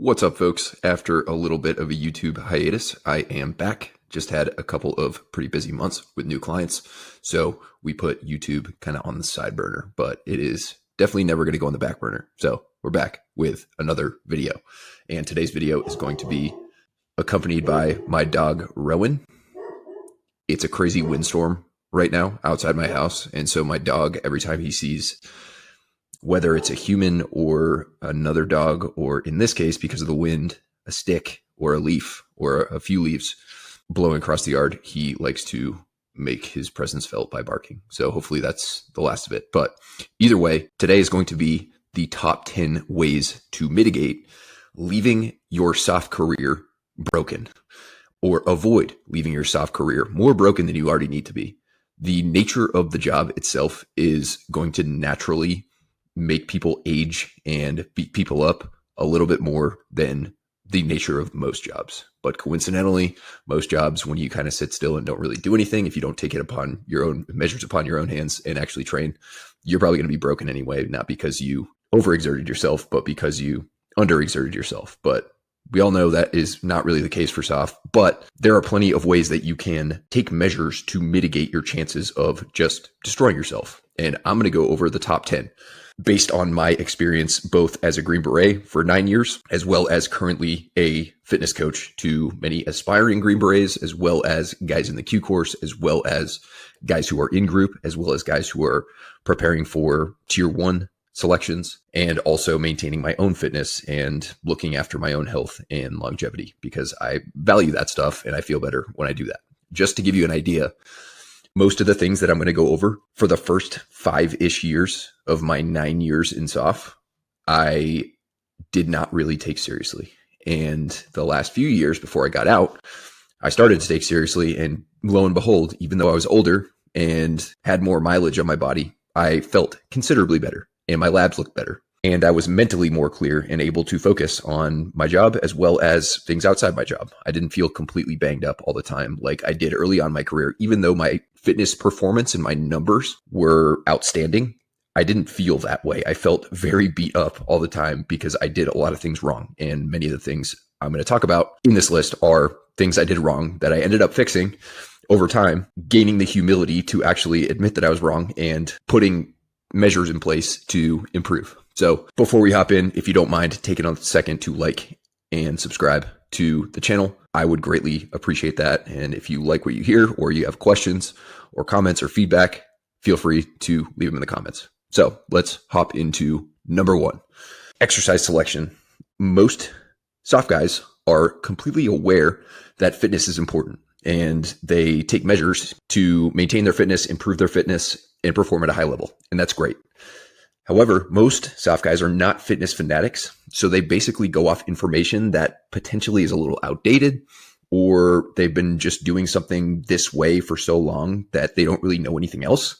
What's up, folks? After a little bit of a YouTube hiatus, I am back. Just had a couple of pretty busy months with new clients, so we put YouTube kind of on the side burner, but it is definitely never going to go on the back burner. So we're back with another video, and today's video is going to be accompanied by my dog, Rowan. It's a crazy windstorm right now outside my house, and so my dog, every time he sees whether it's a human or another dog, or in this case, because of the wind, a stick or a leaf or a few leaves blowing across the yard, he likes to make his presence felt by barking. So hopefully that's the last of it. But either way, today is going to be the top 10 ways to mitigate leaving your soft career broken, or avoid leaving your soft career more broken than you already need to be. The nature of the job itself is going to naturally make people age and beat people up a little bit more than the nature of most jobs. But coincidentally, most jobs, when you kind of sit still and don't really do anything, if you don't take it upon your own measures upon your own hands and actually train, you're probably going to be broken anyway, not because you overexerted yourself, but because you underexerted yourself. But we all know that is not really the case for soft, but there are plenty of ways that you can take measures to mitigate your chances of just destroying yourself. And I'm going to go over the top 10 based on my experience, both as a Green Beret for 9 years, as well as currently a fitness coach to many aspiring Green Berets, as well as guys in the Q course, as well as guys who are in group, as well as guys who are preparing for tier 1 selections, and also maintaining my own fitness and looking after my own health and longevity, because I value that stuff and I feel better when I do that. Just to give you an idea, most of the things that I'm going to go over for the first 5-ish years of my 9 years in SOF, I did not really take seriously. And the last few years before I got out, I started to take seriously. And lo and behold, even though I was older and had more mileage on my body, I felt considerably better and my labs looked better. And I was mentally more clear and able to focus on my job as well as things outside my job. I didn't feel completely banged up all the time like I did early on in my career. Even though my fitness performance and my numbers were outstanding, I didn't feel that way. I felt very beat up all the time because I did a lot of things wrong. And many of the things I'm going to talk about in this list are things I did wrong that I ended up fixing over time, gaining the humility to actually admit that I was wrong and putting measures in place to improve. So before we hop in, if you don't mind taking a second to like and subscribe to the channel, I would greatly appreciate that. And if you like what you hear, or you have questions or comments or feedback, feel free to leave them in the comments. So let's hop into number 1, exercise selection. Most soft guys are completely aware that fitness is important, and they take measures to maintain their fitness, improve their fitness, and perform at a high level. And that's great. However, most soft guys are not fitness fanatics, so they basically go off information that potentially is a little outdated, or they've been just doing something this way for so long that they don't really know anything else,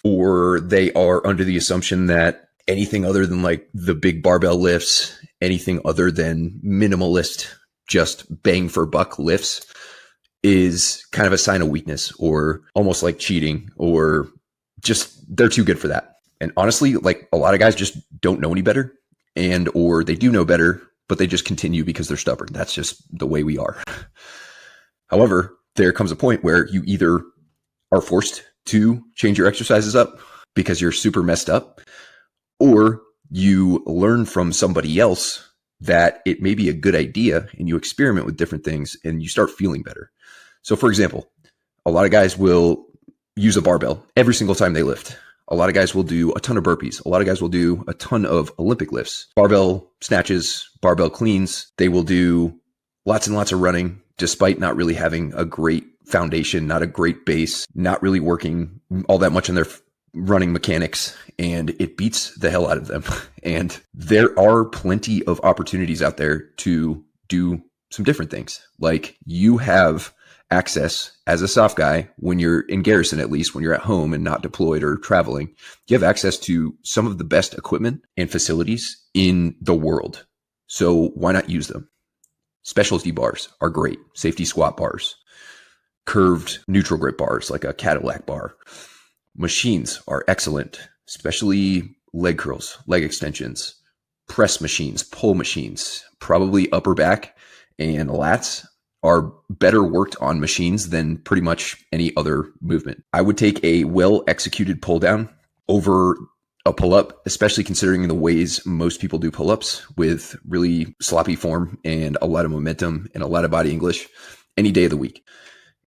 or they are under the assumption that anything other than like the big barbell lifts, anything other than minimalist, just bang for buck lifts is kind of a sign of weakness, or almost like cheating, or just they're too good for that. And honestly, like a lot of guys just don't know any better, and or they do know better, but they just continue because they're stubborn. That's just the way we are. However, there comes a point where you either are forced to change your exercises up because you're super messed up, or you learn from somebody else that it may be a good idea and you experiment with different things and you start feeling better. So for example, a lot of guys will use a barbell every single time they lift. A lot of guys will do a ton of burpees. A lot of guys will do a ton of Olympic lifts, barbell snatches, barbell cleans. They will do lots and lots of running, despite not really having a great foundation, not a great base, not really working all that much on their running mechanics, and it beats the hell out of them. And there are plenty of opportunities out there to do some different things. Like you have access as a soft guy when you're in garrison, at least when you're at home and not deployed or traveling, you have access to some of the best equipment and facilities in the world. So why not use them? Specialty bars are great. Safety squat bars, curved neutral grip bars like a Cadillac bar. Machines are excellent, especially leg curls, leg extensions, press machines, pull machines, probably upper back and lats are better worked on machines than pretty much any other movement. I would take a well executed pull down over a pull up, especially considering the ways most people do pull ups with really sloppy form and a lot of momentum and a lot of body English any day of the week.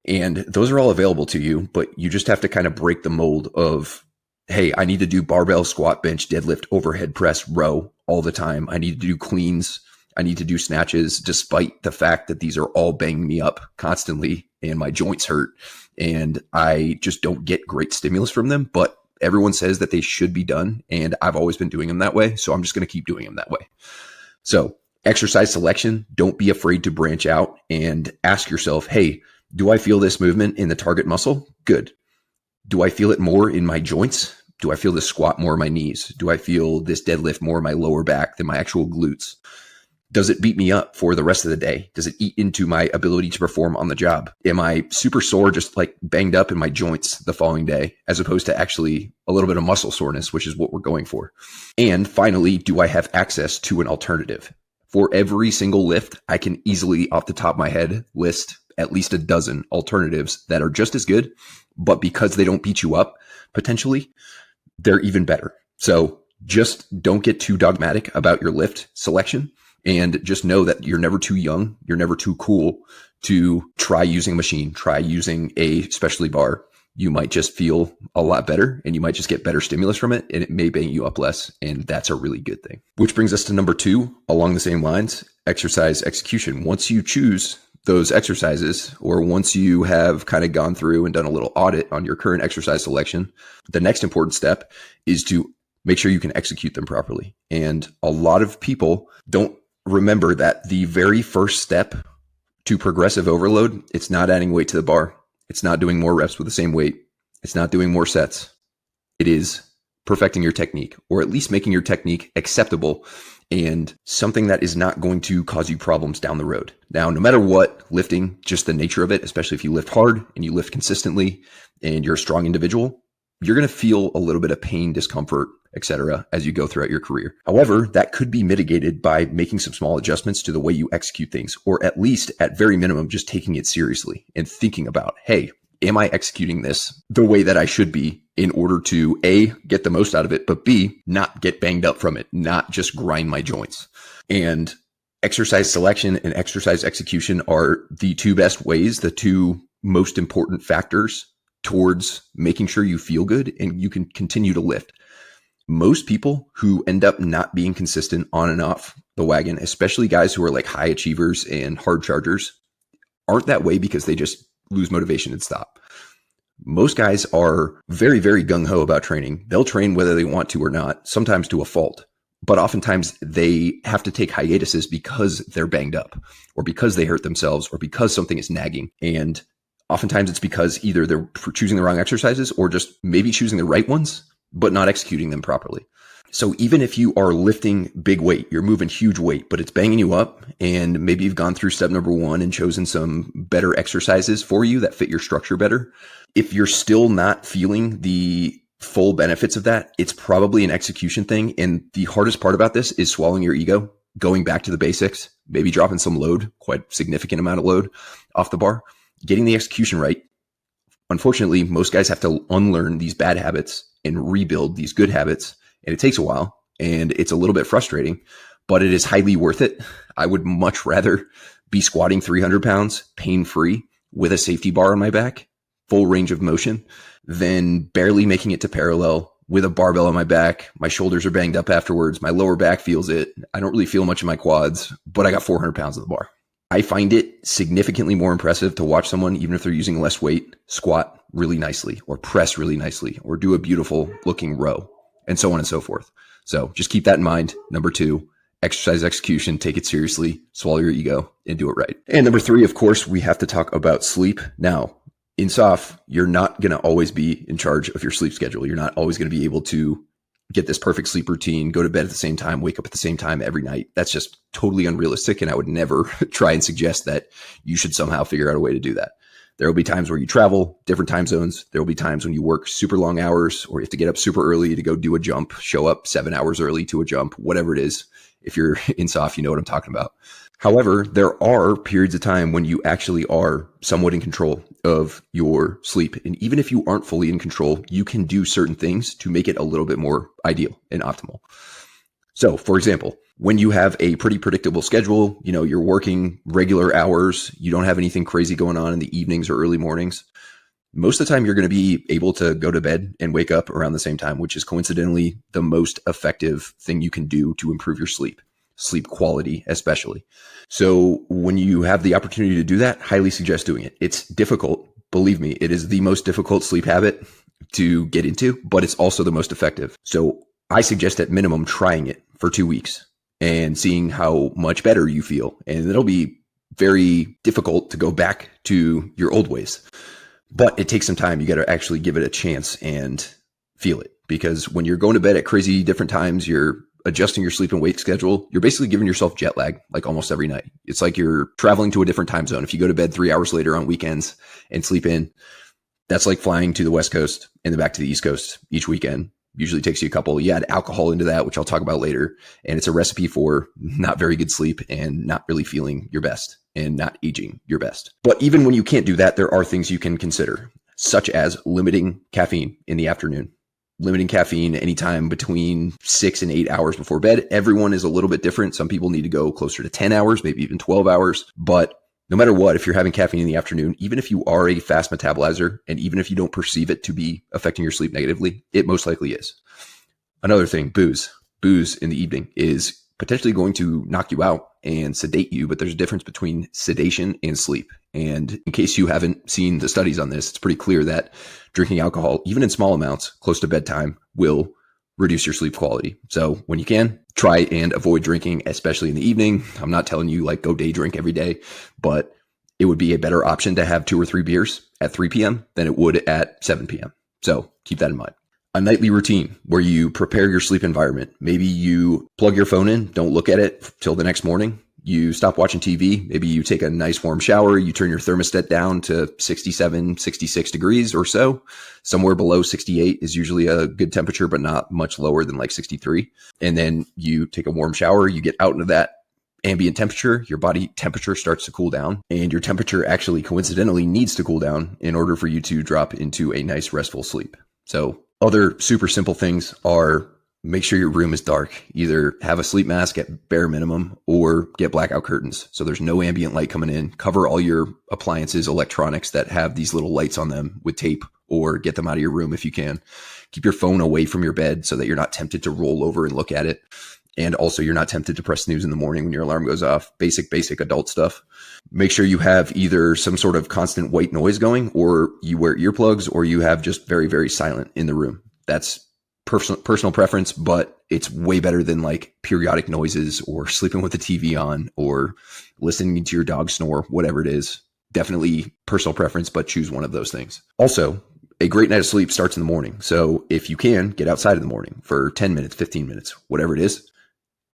And those are all available to you, but you just have to kind of break the mold of, hey, I need to do barbell, squat, bench, deadlift, overhead press, row all the time. I need to do cleans. I need to do snatches, despite the fact that these are all banging me up constantly and my joints hurt and I just don't get great stimulus from them. But everyone says that they should be done, and I've always been doing them that way. So I'm just going to keep doing them that way. So exercise selection, don't be afraid to branch out and ask yourself, hey, do I feel this movement in the target muscle? Good. Do I feel it more in my joints? Do I feel this squat more in my knees? Do I feel this deadlift more in my lower back than my actual glutes? Does it beat me up for the rest of the day? Does it eat into my ability to perform on the job? Am I super sore, just like banged up in my joints the following day, as opposed to actually a little bit of muscle soreness, which is what we're going for? And finally, do I have access to an alternative? For every single lift, I can easily, off the top of my head, list at least a dozen alternatives that are just as good, but because they don't beat you up, potentially, they're even better. So just don't get too dogmatic about your lift selection. And just know that you're never too young. You're never too cool to try using a machine, try using a specialty bar. You might just feel a lot better and you might just get better stimulus from it, and it may bang you up less. And that's a really good thing. Which brings us to number 2 along the same lines, exercise execution. Once you choose those exercises, or once you have kind of gone through and done a little audit on your current exercise selection, the next important step is to make sure you can execute them properly. And a lot of people don't remember that the very first step to progressive overload, it's not adding weight to the bar. It's not doing more reps with the same weight. It's not doing more sets. It is perfecting your technique, or at least making your technique acceptable and something that is not going to cause you problems down the road. Now, no matter what, lifting, just the nature of it, especially if you lift hard and you lift consistently and you're a strong individual, you're going to feel a little bit of pain, discomfort, etc. as you go throughout your career. However, that could be mitigated by making some small adjustments to the way you execute things, or at least at very minimum, just taking it seriously and thinking about, hey, am I executing this the way that I should be in order to A, get the most out of it, but B, not get banged up from it, not just grind my joints. And exercise selection and exercise execution are the 2 best ways, the 2 most important factors towards making sure you feel good and you can continue to lift. Most people who end up not being consistent on and off the wagon, especially guys who are like high achievers and hard chargers, aren't that way because they just lose motivation and stop. Most guys are very, very gung-ho about training. They'll train whether they want to or not, sometimes to a fault. But oftentimes they have to take hiatuses because they're banged up, or because they hurt themselves, or because something is nagging. And oftentimes it's because either they're choosing the wrong exercises or just maybe choosing the right ones, but not executing them properly. So even if you are lifting big weight, you're moving huge weight, but it's banging you up, and maybe you've gone through step number 1 and chosen some better exercises for you that fit your structure better. If you're still not feeling the full benefits of that, it's probably an execution thing. And the hardest part about this is swallowing your ego, going back to the basics, maybe dropping some load, quite significant amount of load off the bar, getting the execution right. Unfortunately, most guys have to unlearn these bad habits and rebuild these good habits. And it takes a while and it's a little bit frustrating, but it is highly worth it. I would much rather be squatting 300 pounds pain-free with a safety bar on my back, full range of motion, than barely making it to parallel with a barbell on my back. My shoulders are banged up afterwards. My lower back feels it. I don't really feel much in my quads, but I got 400 pounds on the bar. I find it significantly more impressive to watch someone, even if they're using less weight, squat really nicely or press really nicely or do a beautiful looking row and so on and so forth. So just keep that in mind. Number 2, exercise execution, take it seriously, swallow your ego and do it right. And number 3, of course, we have to talk about sleep. Now, in SOF, you're not going to always be in charge of your sleep schedule. You're not always going to be able to get this perfect sleep routine, go to bed at the same time, wake up at the same time every night. That's just totally unrealistic. And I would never try and suggest that you should somehow figure out a way to do that. There will be times where you travel different time zones. There will be times when you work super long hours, or you have to get up super early to go do a jump, show up 7 hours early to a jump, whatever it is. If you're in soft, you know what I'm talking about. However, there are periods of time when you actually are somewhat in control of your sleep. And even if you aren't fully in control, you can do certain things to make it a little bit more ideal and optimal. So, for example, when you have a pretty predictable schedule, you're working regular hours, you don't have anything crazy going on in the evenings or early mornings, most of the time you're going to be able to go to bed and wake up around the same time, which is coincidentally the most effective thing you can do to improve your sleep quality, especially. So when you have the opportunity to do that, highly suggest doing it. It's difficult. Believe me, it is the most difficult sleep habit to get into, but it's also the most effective. So I suggest at minimum trying it for 2 weeks and seeing how much better you feel. And it'll be very difficult to go back to your old ways. But it takes some time. You got to actually give it a chance and feel it, because when you're going to bed at crazy different times, you're adjusting your sleep and wake schedule. You're basically giving yourself jet lag like almost every night. It's like you're traveling to a different time zone. If you go to bed 3 hours later on weekends and sleep in, that's like flying to the West Coast and then back to the East Coast each weekend. Usually takes you a couple. You add alcohol into that, which I'll talk about later. And it's a recipe for not very good sleep and not really feeling your best and not aging your best. But even when you can't do that, there are things you can consider, such as limiting caffeine in the afternoon. Limiting caffeine anytime between 6 and 8 hours before bed. Everyone is a little bit different. Some people need to go closer to 10 hours, maybe even 12 hours. But no matter what, if you're having caffeine in the afternoon, even if you are a fast metabolizer, and even if you don't perceive it to be affecting your sleep negatively, it most likely is. Another thing, booze. Booze in the evening is potentially going to knock you out and sedate you, but there's a difference between sedation and sleep. And in case you haven't seen the studies on this, it's pretty clear that drinking alcohol, even in small amounts, close to bedtime, will reduce your sleep quality. So when you can, try and avoid drinking, especially in the evening. I'm not telling you like go day drink every day, but it would be a better option to have 2 or 3 beers at 3 p.m. than it would at 7 p.m. So keep that in mind. A nightly routine where you prepare your sleep environment. Maybe you plug your phone in, don't look at it till the next morning. You stop watching TV. Maybe you take a nice warm shower. You turn your thermostat down to 67, 66 degrees or so. Somewhere below 68 is usually a good temperature, but not much lower than like 63. And then you take a warm shower. You get out into that ambient temperature. Your body temperature starts to cool down, and your temperature actually coincidentally needs to cool down in order for you to drop into a nice restful sleep. So other super simple things are make sure your room is dark. Either have a sleep mask at bare minimum or get blackout curtains so there's no ambient light coming in. Cover all your appliances, electronics that have these little lights on them with tape, or get them out of your room if you can. Keep your phone away from your bed so that you're not tempted to roll over and look at it. And also you're not tempted to press snooze in the morning when your alarm goes off. Basic adult stuff. Make sure you have either some sort of constant white noise going, or you wear earplugs, or you have just very, very silent in the room. That's personal preference, but it's way better than like periodic noises or sleeping with the TV on or listening to your dog snore, whatever it is. Definitely personal preference, but choose one of those things. Also, a great night of sleep starts in the morning. So if you can, get outside in the morning for 10 minutes, 15 minutes, whatever it is.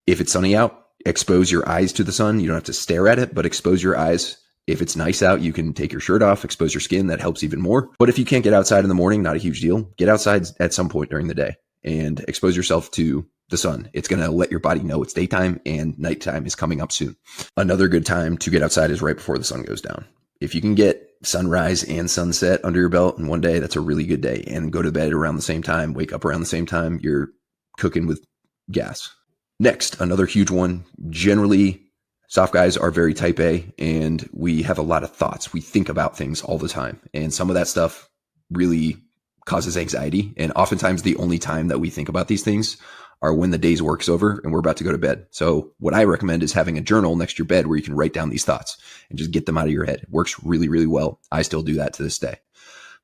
If it's sunny out, expose your eyes to the sun. You don't have to stare at it, but expose your eyes. If it's nice out, you can take your shirt off, expose your skin. That helps even more. But if you can't get outside in the morning, not a huge deal. Get outside at some point during the day and expose yourself to the sun. It's going to let your body know it's daytime and nighttime is coming up soon. Another good time to get outside is right before the sun goes down. If you can get sunrise and sunset under your belt in one day, that's a really good day. And go to bed around the same time, wake up around the same time, you're cooking with gas. Next, another huge one. Generally, soft guys are very type A, and we have a lot of thoughts. We think about things all the time. And some of that stuff really causes anxiety. And oftentimes the only time that we think about these things are when the day's work's over and we're about to go to bed. So what I recommend is having a journal next to your bed where you can write down these thoughts and just get them out of your head. It works really, really well. I still do that to this day.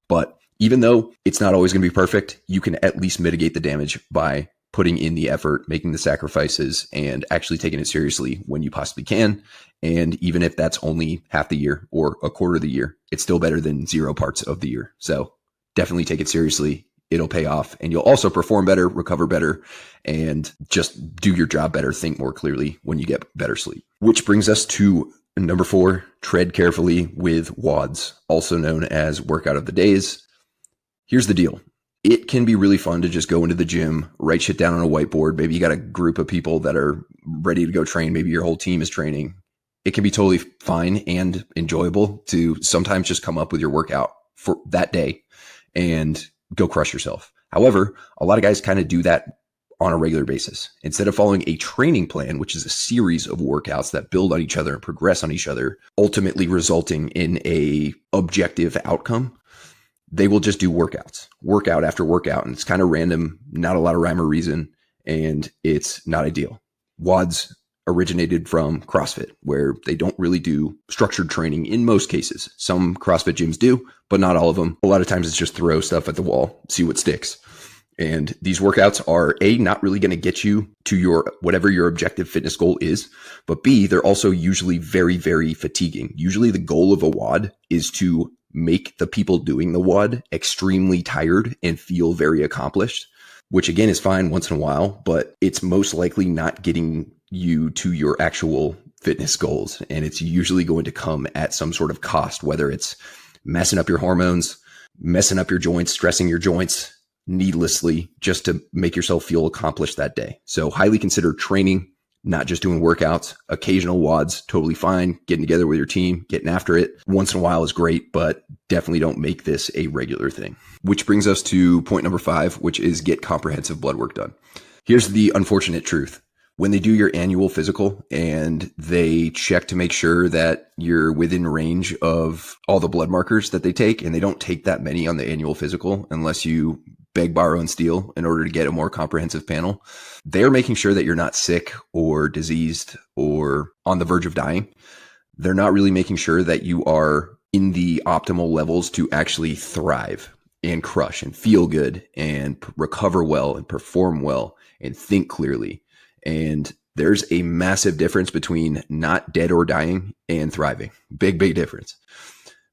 But even though it's not always going to be perfect, you can at least mitigate the damage by putting in the effort, making the sacrifices, and actually taking it seriously when you possibly can. And even if that's only half the year or a quarter of the year, it's still better than 0 parts of the year. So definitely take it seriously. It'll pay off, and you'll also perform better, recover better, and just do your job better, think more clearly when you get better sleep. Which brings us to number 4, tread carefully with WODs, also known as workout of the days. Here's the deal. it can be really fun to just go into the gym, write shit down on a whiteboard. Maybe you got a group of people that are ready to go train. Maybe your whole team is training. It can be totally fine and enjoyable to sometimes just come up with your workout for that day and go crush yourself. However, a lot of guys kind of do that on a regular basis. Instead of following a training plan, which is a series of workouts that build on each other and progress on each other, ultimately resulting in a objective outcome, they will just do workout after workout. And it's kind of random, not a lot of rhyme or reason, and it's not ideal. WODs originated from CrossFit, where they don't really do structured training in most cases. Some CrossFit gyms do, but not all of them. A lot of times it's just throw stuff at the wall, see what sticks. And these workouts are A, not really going to get you to your whatever your objective fitness goal is, but B, they're also usually very, very fatiguing. Usually the goal of a WOD is to make the people doing the WOD extremely tired and feel very accomplished, which again is fine once in a while, but it's most likely not getting you to your actual fitness goals. And it's usually going to come at some sort of cost, whether it's messing up your hormones, messing up your joints, stressing your joints needlessly just to make yourself feel accomplished that day. So highly consider training, not just doing workouts. Occasional WODs, totally fine. Getting together with your team, getting after it once in a while is great, but definitely don't make this a regular thing. Which brings us to point number 5, which is get comprehensive blood work done. Here's the unfortunate truth. When they do your annual physical and they check to make sure that you're within range of all the blood markers that they take, and they don't take that many on the annual physical unless you beg, borrow, and steal in order to get a more comprehensive panel, they're making sure that you're not sick or diseased or on the verge of dying. They're not really making sure that you are in the optimal levels to actually thrive and crush and feel good and recover well and perform well and think clearly. And there's a massive difference between not dead or dying and thriving. Big, big difference.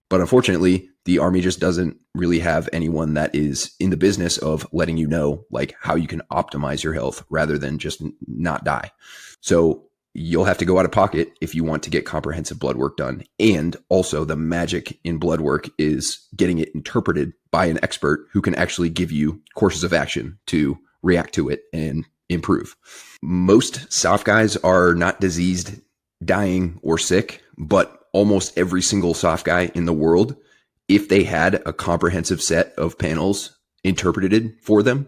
But unfortunately, the Army just doesn't really have anyone that is in the business of letting you know like how you can optimize your health rather than just not die. So you'll have to go out of pocket if you want to get comprehensive blood work done. And also the magic in blood work is getting it interpreted by an expert who can actually give you courses of action to react to it and improve. Most soft guys are not diseased, dying, or sick, but almost every single soft guy in the world, if they had a comprehensive set of panels interpreted for them,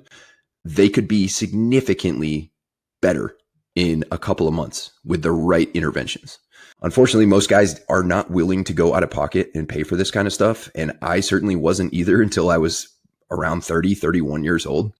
they could be significantly better in a couple of months with the right interventions. Unfortunately, most guys are not willing to go out of pocket and pay for this kind of stuff. And I certainly wasn't either until I was around 30, 31 years old.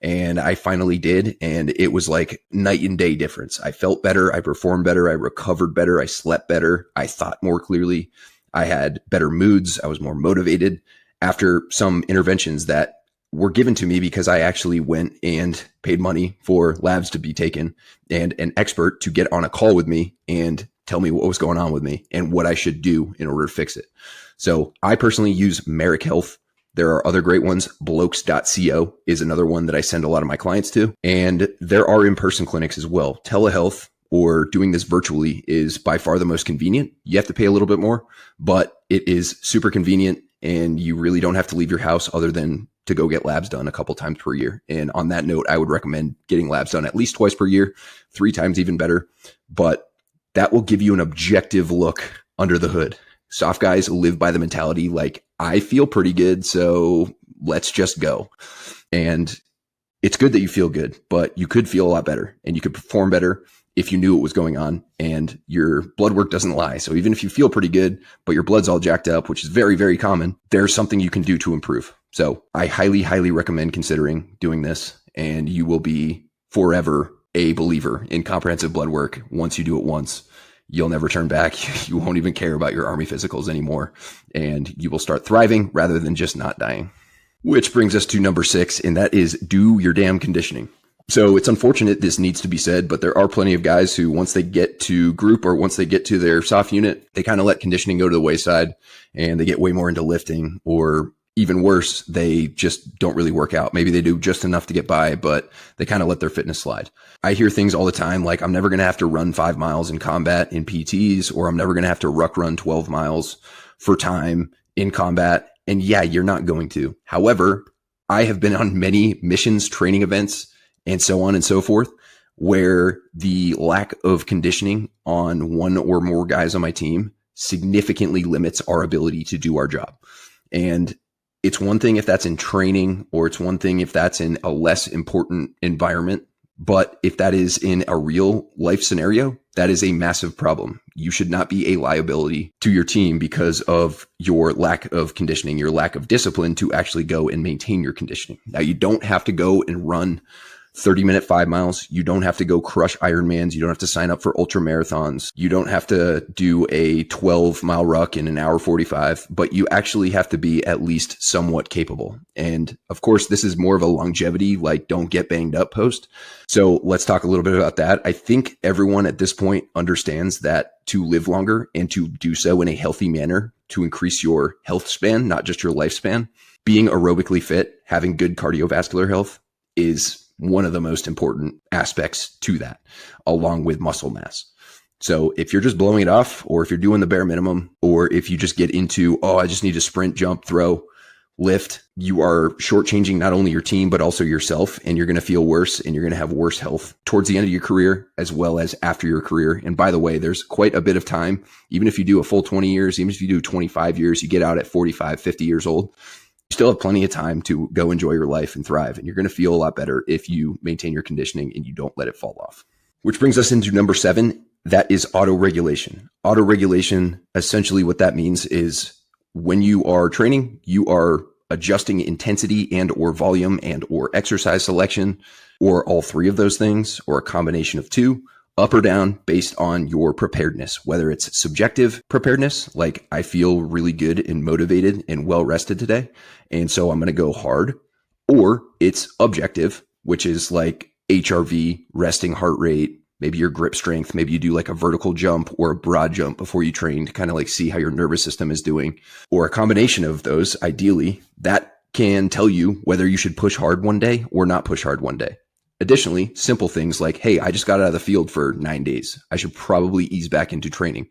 And I finally did. And it was like night and day difference. I felt better. I performed better. I recovered better. I slept better. I thought more clearly. I had better moods. I was more motivated after some interventions that were given to me because I actually went and paid money for labs to be taken and an expert to get on a call with me and tell me what was going on with me and what I should do in order to fix it. So I personally use Merrick Health. There are other great ones. Blokes.co is another one that I send a lot of my clients to. And there are in-person clinics as well. Telehealth or doing this virtually is by far the most convenient. You have to pay a little bit more, but it is super convenient and you really don't have to leave your house other than to go get labs done a couple times per year. And on that note, I would recommend getting labs done at least twice per year, 3 times even better. But that will give you an objective look under the hood. Soft guys live by the mentality like, I feel pretty good, so let's just go. And it's good that you feel good, but you could feel a lot better and you could perform better if you knew what was going on, and your blood work doesn't lie. So even if you feel pretty good, but your blood's all jacked up, which is very, very common, there's something you can do to improve. So I highly, highly recommend considering doing this, and you will be forever a believer in comprehensive blood work. Once you do it once, you'll never turn back. You won't even care about your Army physicals anymore, and you will start thriving rather than just not dying. Which brings us to number 6, and that is do your damn conditioning. So it's unfortunate this needs to be said, but there are plenty of guys who once they get to group or once they get to their soft unit, they kind of let conditioning go to the wayside and they get way more into lifting, or even worse, they just don't really work out. Maybe they do just enough to get by, but they kind of let their fitness slide. I hear things all the time like, I'm never going to have to run 5 miles in combat in PTs, or I'm never going to have to ruck run 12 miles for time in combat. And yeah, you're not going to. However, I have been on many missions, training events, and so on and so forth, where the lack of conditioning on one or more guys on my team significantly limits our ability to do our job. And it's one thing if that's in training, or it's one thing if that's in a less important environment. But if that is in a real life scenario, that is a massive problem. You should not be a liability to your team because of your lack of conditioning, your lack of discipline to actually go and maintain your conditioning. Now, you don't have to go and run 30-minute 5 miles. You don't have to go crush Ironmans. You don't have to sign up for ultra marathons. You don't have to do a 12-mile ruck in an hour 45, but you actually have to be at least somewhat capable. And of course, this is more of a longevity, like don't get banged up post. So let's talk a little bit about that. I think everyone at this point understands that to live longer and to do so in a healthy manner, to increase your health span, not just your lifespan, being aerobically fit, having good cardiovascular health is one of the most important aspects to that, along with muscle mass. So if you're just blowing it off, or if you're doing the bare minimum, or if you just get into, oh, I just need to sprint, jump, throw, lift, you are shortchanging not only your team, but also yourself. And you're going to feel worse, and you're going to have worse health towards the end of your career, as well as after your career. And by the way, there's quite a bit of time. Even if you do a full 20 years, even if you do 25 years, you get out at 45, 50 years old, you still have plenty of time to go enjoy your life and thrive. And you're going to feel a lot better if you maintain your conditioning and you don't let it fall off. Which brings us into number 7. That is autoregulation. Autoregulation, essentially what that means is when you are training, you are adjusting intensity and or volume and or exercise selection, or all three of those things, or a combination of two, up or down based on your preparedness, whether it's subjective preparedness, like I feel really good and motivated and well rested today, and so I'm going to go hard, or it's objective, which is like HRV, resting heart rate, maybe your grip strength, maybe you do like a vertical jump or a broad jump before you train to kind of like see how your nervous system is doing, or a combination of those. Ideally, that can tell you whether you should push hard one day or not push hard one day. Additionally, simple things like, hey, I just got out of the field for 9 days. I should probably ease back into training.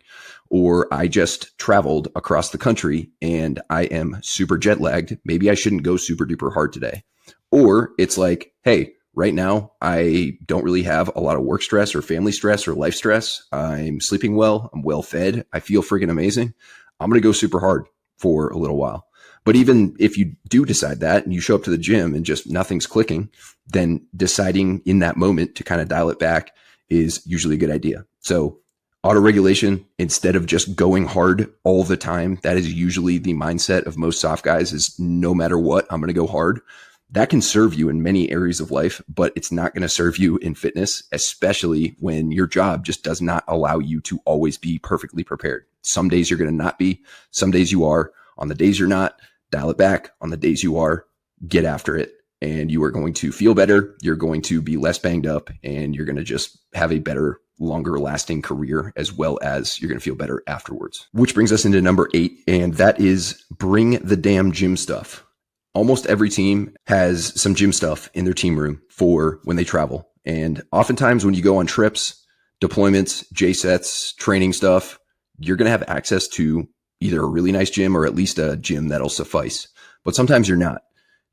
Or I just traveled across the country and I am super jet lagged. Maybe I shouldn't go super duper hard today. Or it's like, hey, right now, I don't really have a lot of work stress or family stress or life stress. I'm sleeping well. I'm well fed. I feel freaking amazing. I'm going to go super hard for a little while. But even if you do decide that and you show up to the gym and just nothing's clicking, then deciding in that moment to kind of dial it back is usually a good idea. So autoregulation, instead of just going hard all the time, that is usually the mindset of most soft guys, is no matter what, I'm going to go hard. That can serve you in many areas of life, but it's not going to serve you in fitness, especially when your job just does not allow you to always be perfectly prepared. Some days you're going to not be, some days you are. On the days you're not, dial it back. On the days you are, get after it. And you are going to feel better. You're going to be less banged up, and you're going to just have a better, longer lasting career, as well as you're going to feel better afterwards. Which brings us into number 8, and that is bring the damn gym stuff. Almost every team has some gym stuff in their team room for when they travel. And oftentimes when you go on trips, deployments, J-sets, training stuff, you're going to have access to either a really nice gym or at least a gym that'll suffice. But sometimes you're not.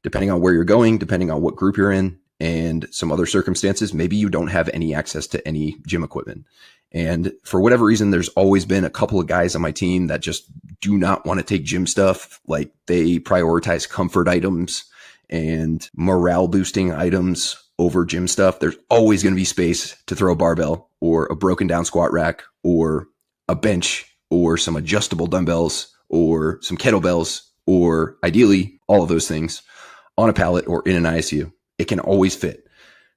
Depending on where you're going, depending on what group you're in, and some other circumstances, maybe you don't have any access to any gym equipment. And for whatever reason, there's always been a couple of guys on my team that just do not want to take gym stuff. Like they prioritize comfort items and morale boosting items over gym stuff. There's always going to be space to throw a barbell or a broken down squat rack or a bench or some adjustable dumbbells or some kettlebells, or ideally all of those things on a pallet or in an ISU. It can always fit.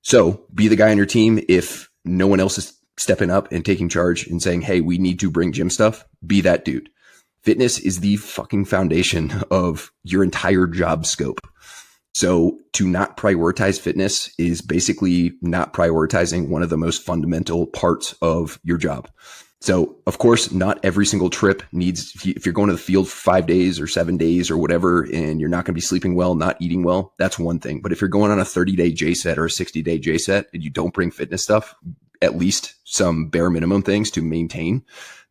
So be the guy on your team. If no one else is stepping up and taking charge and saying, hey, we need to bring gym stuff, be that dude. Fitness is the fucking foundation of your entire job scope. So to not prioritize fitness is basically not prioritizing one of the most fundamental parts of your job. So of course, not every single trip needs, if you're going to the field 5 days or 7 days or whatever, and you're not going to be sleeping well, not eating well, that's one thing. But if you're going on a 30-day J-set or a 60-day J-set and you don't bring fitness stuff, at least some bare minimum things to maintain,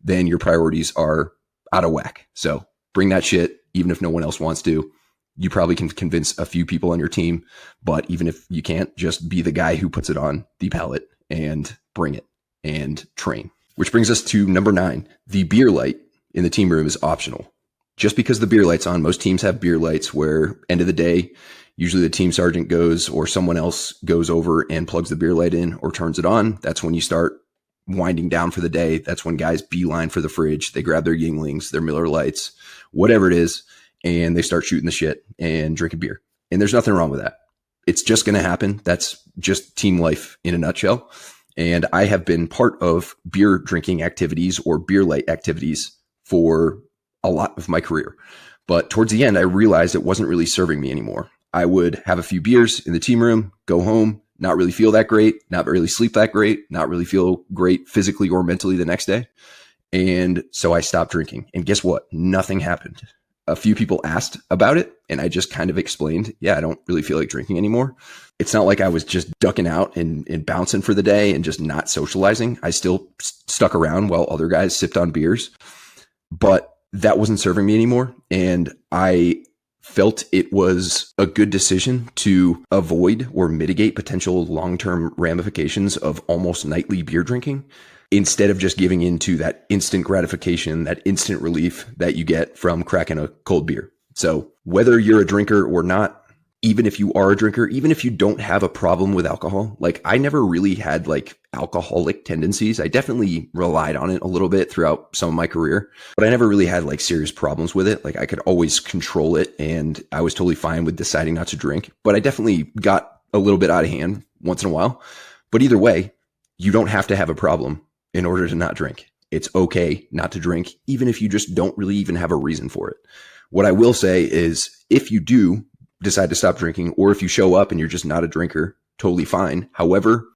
then your priorities are out of whack. So bring that shit, even if no one else wants to. You probably can convince a few people on your team, but even if you can't, just be the guy who puts it on the pallet and bring it and train. Which brings us to number 9. The beer light in the team room is optional. Just because the beer light's on, most teams have beer lights where end of the day, usually the team sergeant goes or someone else goes over and plugs the beer light in or turns it on. That's when you start winding down for the day. That's when guys beeline for the fridge. They grab their Yinglings, their Miller Lights, whatever it is, and they start shooting the shit and drinking beer. And there's nothing wrong with that. It's just going to happen. That's just team life in a nutshell. And I have been part of beer drinking activities or beer light activities for a lot of my career. But towards the end, I realized it wasn't really serving me anymore. I would have a few beers in the team room, go home, not really feel that great, not really sleep that great, not really feel great physically or mentally the next day. And so I stopped drinking. And guess what? Nothing happened. A few people asked about it, and I just kind of explained, yeah, I don't really feel like drinking anymore. It's not like I was just ducking out and bouncing for the day and just not socializing. I still stuck around while other guys sipped on beers, but that wasn't serving me anymore. And I felt it was a good decision to avoid or mitigate potential long-term ramifications of almost nightly beer drinking instead of just giving into that instant gratification, that instant relief that you get from cracking a cold beer. So whether you're a drinker or not, even if you are a drinker, even if you don't have a problem with alcohol, like I never really had like alcoholic tendencies. I definitely relied on it a little bit throughout some of my career, but I never really had like serious problems with it. Like I could always control it and I was totally fine with deciding not to drink, but I definitely got a little bit out of hand once in a while. But either way, you don't have to have a problem in order to not drink. It's okay not to drink, even if you just don't really even have a reason for it. What I will say is if you do decide to stop drinking, or if you show up and you're just not a drinker, totally fine. However,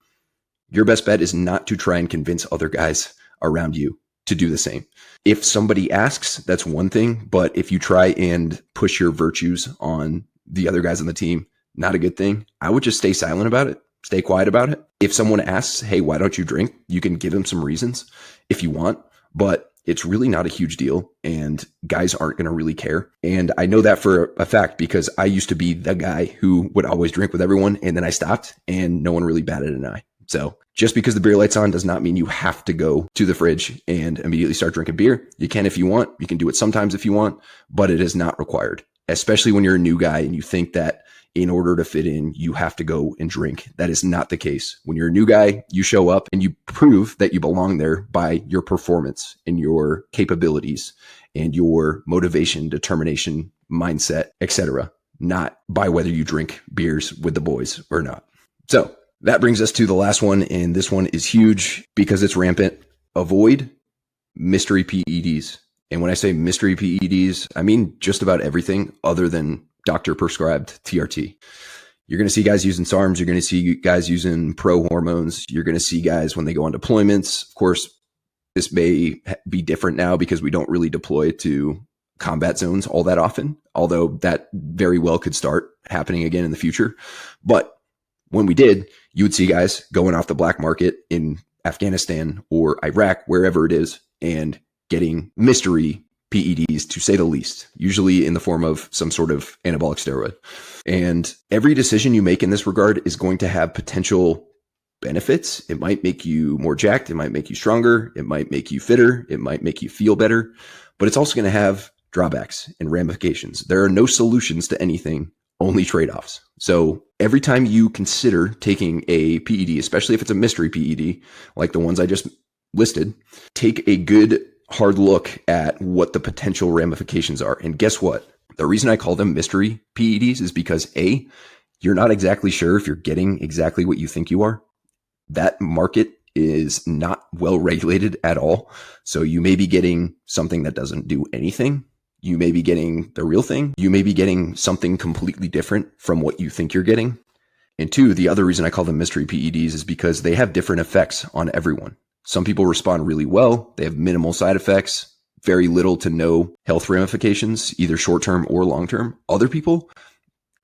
your best bet is not to try and convince other guys around you to do the same. If somebody asks, that's one thing, but if you try and push your virtues on the other guys on the team, not a good thing. I would just stay silent about it, stay quiet about it. If someone asks, hey, why don't you drink? You can give them some reasons if you want, but it's really not a huge deal and guys aren't going to really care. And I know that for a fact because I used to be the guy who would always drink with everyone and then I stopped and no one really batted an eye. So just because the beer light's on does not mean you have to go to the fridge and immediately start drinking beer. You can if you want. You can do it sometimes if you want, but it is not required, especially when you're a new guy and you think that in order to fit in, you have to go and drink. That is not the case. When you're a new guy, you show up and you prove that you belong there by your performance and your capabilities and your motivation, determination, mindset, etc., not by whether you drink beers with the boys or not. So that brings us to the last one, and this one is huge because it's rampant. Avoid mystery PEDs. And when I say mystery PEDs, I mean just about everything other than doctor prescribed TRT. You're going to see guys using SARMs. You're going to see guys using pro hormones. You're going to see guys when they go on deployments. Of course, this may be different now because we don't really deploy to combat zones all that often, although that very well could start happening again in the future. But when we did, you would see guys going off the black market in Afghanistan or Iraq, wherever it is, and getting mystery PEDs, to say the least, usually in the form of some sort of anabolic steroid. And every decision you make in this regard is going to have potential benefits. It might make you more jacked. It might make you stronger. It might make you fitter. It might make you feel better. But it's also going to have drawbacks and ramifications. There are no solutions to anything, only trade-offs. So every time you consider taking a PED, especially if it's a mystery PED, like the ones I just listed, take a good hard look at what the potential ramifications are. And guess what? The reason I call them mystery PEDs is because A, you're not exactly sure if you're getting exactly what you think you are. That market is not well regulated at all. So you may be getting something that doesn't do anything. You may be getting the real thing. You may be getting something completely different from what you think you're getting. And two, the other reason I call them mystery PEDs is because they have different effects on everyone. Some people respond really well. They have minimal side effects, very little to no health ramifications, either short-term or long-term. Other people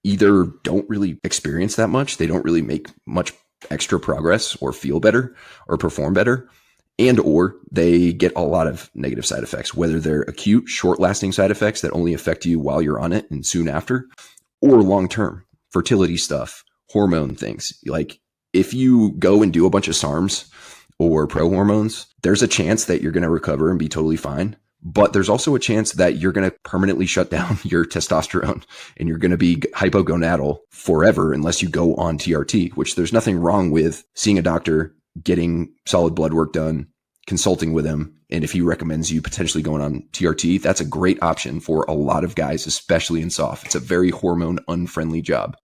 either don't really experience that much. They don't really make much extra progress or feel better or perform better. and or they get a lot of negative side effects, whether they're acute, short-lasting side effects that only affect you while you're on it and soon after, or long-term fertility stuff, hormone things. Like if you go and do a bunch of SARMs or pro hormones, there's a chance that you're going to recover and be totally fine. But there's also a chance that you're going to permanently shut down your testosterone and you're going to be hypogonadal forever unless you go on TRT, which there's nothing wrong with seeing a doctor, getting solid blood work done, consulting with him. And if he recommends you potentially going on TRT, that's a great option for a lot of guys, especially in soft. It's a very hormone unfriendly job.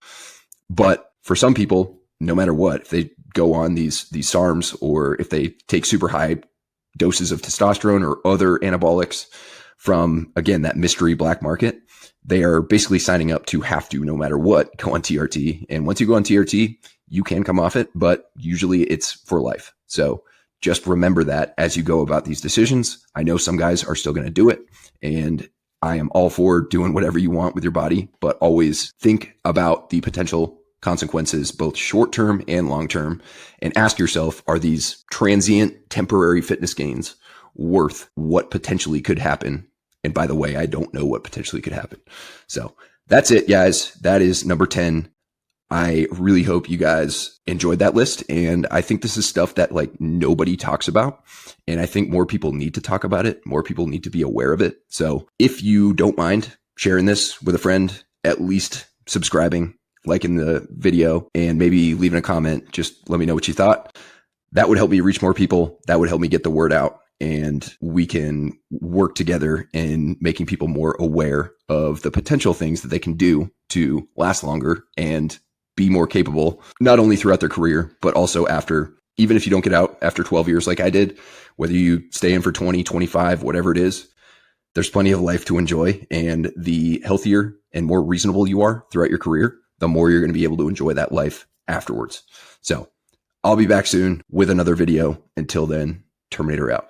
But for some people, no matter what, if they go on these SARMs or if they take super high doses of testosterone or other anabolics from, again, that mystery black market, they are basically signing up to have to, no matter what, go on TRT. And once you go on TRT, you can come off it, but usually it's for life. So just remember that as you go about these decisions. I know some guys are still going to do it, and I am all for doing whatever you want with your body, but always think about the potential consequences, both short-term and long-term, and ask yourself, are these transient, temporary fitness gains worth what potentially could happen? And by the way, I don't know what potentially could happen. So that's it, guys. That is number 10. I really hope you guys enjoyed that list. And I think this is stuff that like nobody talks about. And I think more people need to talk about it. More people need to be aware of it. So if you don't mind sharing this with a friend, at least subscribing, liking the video, and maybe leaving a comment, just let me know what you thought. That would help me reach more people. That would help me get the word out. And we can work together in making people more aware of the potential things that they can do to last longer and be more capable, not only throughout their career, but also after. Even if you don't get out after 12 years like I did, whether you stay in for 20, 25, whatever it is, there's plenty of life to enjoy. And the healthier and more reasonable you are throughout your career, the more you're going to be able to enjoy that life afterwards. So I'll be back soon with another video. Until then, Terminator out.